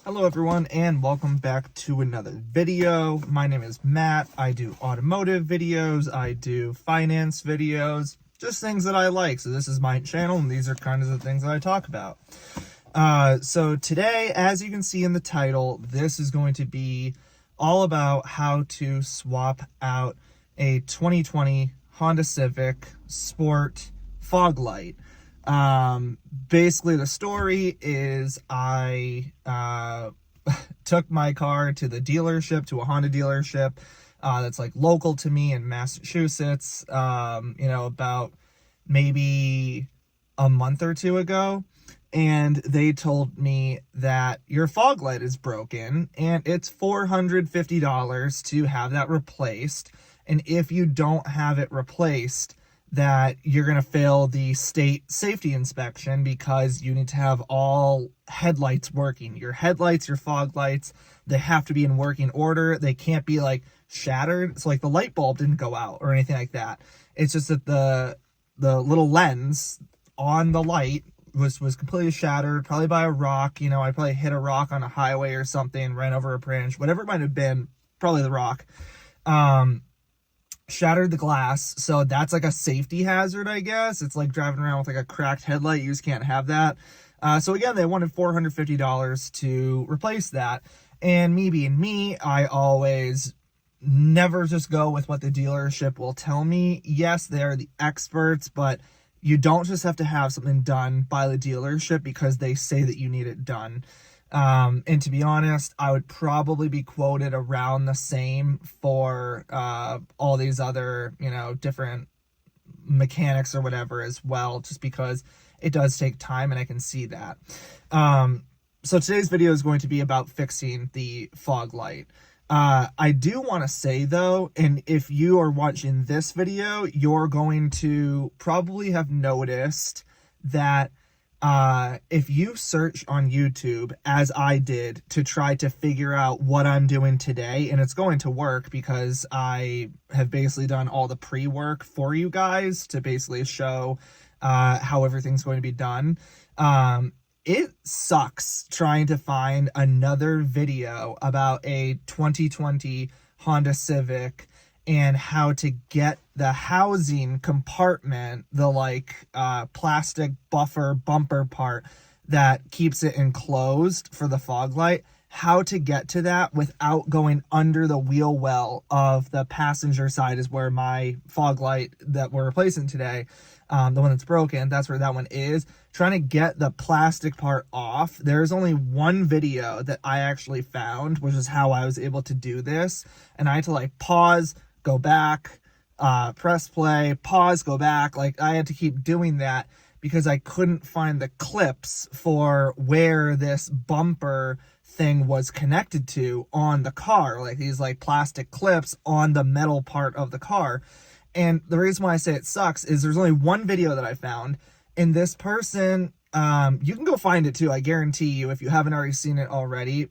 Hello everyone and welcome back to another video. My name is Matt. I do automotive videos, I do finance videos, just things that I like. So this is my channel and these are kind of the things that I talk about. So today, as you can see in the title, this is going to be all about how to swap out a 2020 Honda Civic Sport fog light. Basically the story is I took my car to the dealership, to a Honda dealership that's like local to me in Massachusetts, about maybe a month or two ago. And they told me that your fog light is broken and it's $450 to have that replaced. And if you don't have it replaced, that you're going to fail the state safety inspection because you need to have all headlights working. Your headlights, your fog lights, they have to be in working order. They can't be like shattered. So like the light bulb didn't go out or anything like that. It's just that the little lens on the light was completely shattered, probably by a rock. I probably hit a rock on a highway or something, ran over a branch, whatever it might have been, probably the rock. Shattered the glass, so that's like a safety hazard, I guess. It's like driving around with like a cracked headlight. You just can't have that. So again, they wanted $450 to replace that. And me being me, I always never just go with what the dealership will tell me. Yes, they are the experts, but you don't just have to have something done by the dealership because they say that you need it done. And to be honest, I would probably be quoted around the same for all these other, different mechanics or whatever as well, just because it does take time and I can see that. So today's video is going to be about fixing the fog light. I do want to say though, and if you are watching this video, you're going to probably have noticed that if you search on YouTube, as I did, to try to figure out what I'm doing today, and it's going to work because I have basically done all the pre-work for you guys to basically show how everything's going to be done. It sucks trying to find another video about a 2020 Honda Civic and how to get the housing compartment, the plastic bumper part that keeps it enclosed for the fog light, how to get to that without going under the wheel well of the passenger side is where my fog light that we're replacing today, the one that's broken, that's where that one is. Trying to get the plastic part off. There's only one video that I actually found, which is how I was able to do this. And I had to pause, go back, press play, pause, go back. I had to keep doing that because I couldn't find the clips for where this bumper thing was connected to on the car, these plastic clips on the metal part of the car. And the reason why I say it sucks is there's only one video that I found, and this person, you can go find it too, I guarantee you, if you haven't already seen it already.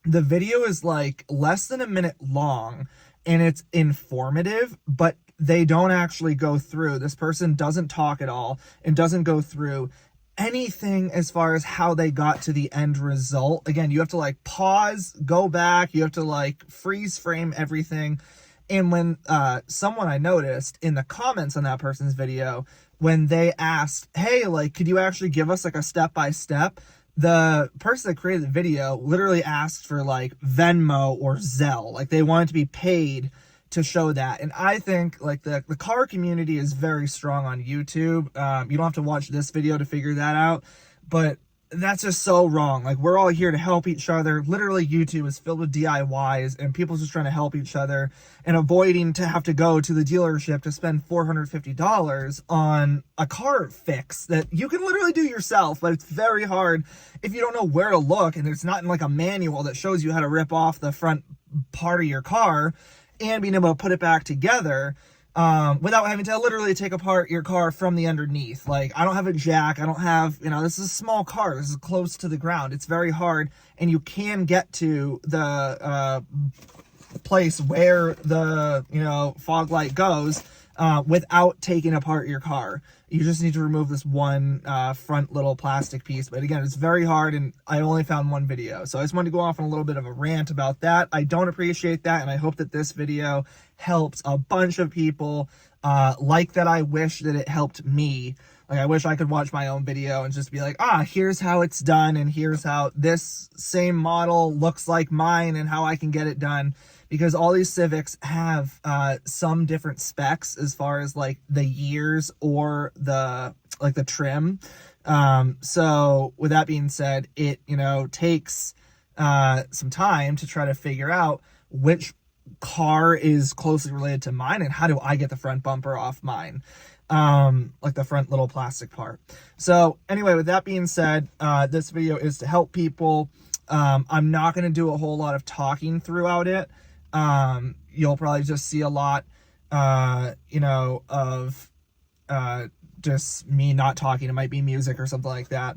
The video is less than a minute long, and it's informative, but they don't actually go through. This person doesn't talk at all and doesn't go through anything as far as how they got to the end result. Again, you have to pause, go back, you have to freeze frame everything. And when someone I noticed in the comments on that person's video, when they asked, hey, could you actually give us a step-by-step? The person that created the video literally asked for Venmo or Zelle. They wanted to be paid to show that. And I think the car community is very strong on YouTube. You don't have to watch this video to figure that out, but that's just so wrong. We're all here to help each other. Literally, YouTube is filled with DIYs and people just trying to help each other and avoiding to have to go to the dealership to spend $450 on a car fix that you can literally do yourself, but it's very hard if you don't know where to look and it's not in a manual that shows you how to rip off the front part of your car and being able to put it back together. Without having to literally take apart your car from the underneath. I don't have a jack. I don't have, this is a small car. This is close to the ground. It's very hard. And you can get to the place where the, fog light goes without taking apart your car. You just need to remove this one front little plastic piece. But again, it's very hard, and I only found one video. So I just wanted to go off on a little bit of a rant about that. I don't appreciate that, and I hope that this video helps a bunch of people like that. I wish that it helped me. Like, I wish I could watch my own video and just be like, here's how it's done, and here's how this same model looks like mine and how I can get it done. Because all these Civics have some different specs as far as like the years or the trim. So with that being said, it, takes some time to try to figure out which car is closely related to mine and how do I get the front bumper off mine. Like the front little plastic part. So anyway, with that being said, this video is to help people. I'm not going to do a whole lot of talking throughout it. You'll probably just see a lot, of just me not talking. It might be music or something like that,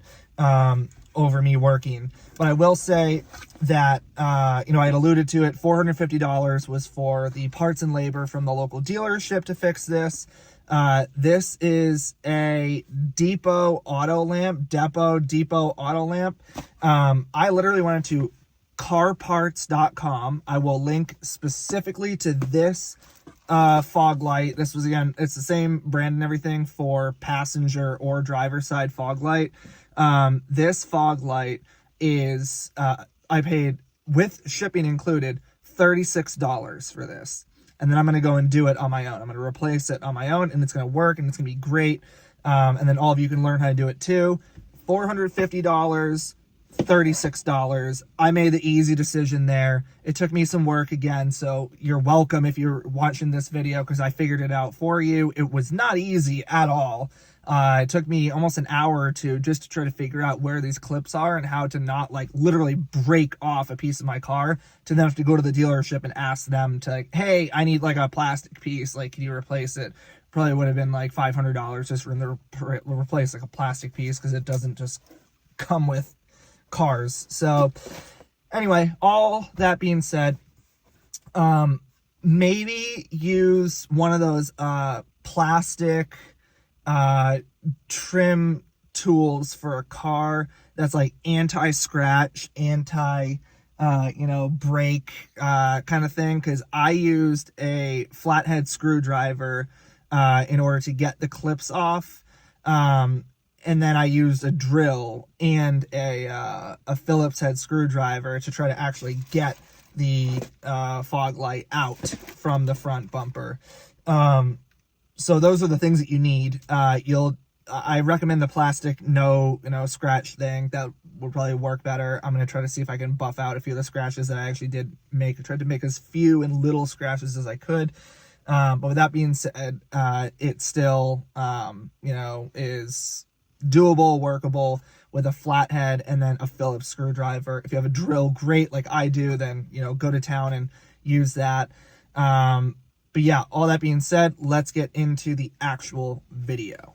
over me working. But I will say that, I had alluded to it, $450 was for the parts and labor from the local dealership to fix this. This is a depot auto lamp. I literally went to carparts.com. I will link specifically to this fog light. This was, again, it's the same brand and everything for passenger or driver side fog light. This fog light is, I paid with shipping included $36 for this. And then I'm going to go and do it on my own. I'm going to replace it on my own, and it's going to work, and it's going to be great. And then all of you can learn how to do it too. $450, $36. I made the easy decision there. It took me some work again, so you're welcome if you're watching this video, because I figured it out for you. It was not easy at all. It took me almost an hour or two just to try to figure out where these clips are and how to not like literally break off a piece of my car, to then have to go to the dealership and ask them to, like, hey, I need like a plastic piece, like, can you replace it? Probably would have been like $500 just for them to replace like a plastic piece, because it doesn't just come with cars. So anyway, all that being said, maybe use one of those plastic trim tools for a car that's like anti-scratch, break kind of thing, because I used a flathead screwdriver in order to get the clips off, and then I used a drill and a Phillips head screwdriver to try to actually get the fog light out from the front bumper. So those are the things that you need. I recommend the plastic scratch thing. That would probably work better. I'm going to try to see if I can buff out a few of the scratches that I actually did make. I tried to make as few and little scratches as I could. But with that being said, it still, is doable, workable with a flathead and then a Phillips screwdriver. If you have a drill, great, like I do, then, go to town and use that. But yeah, all that being said, let's get into the actual video.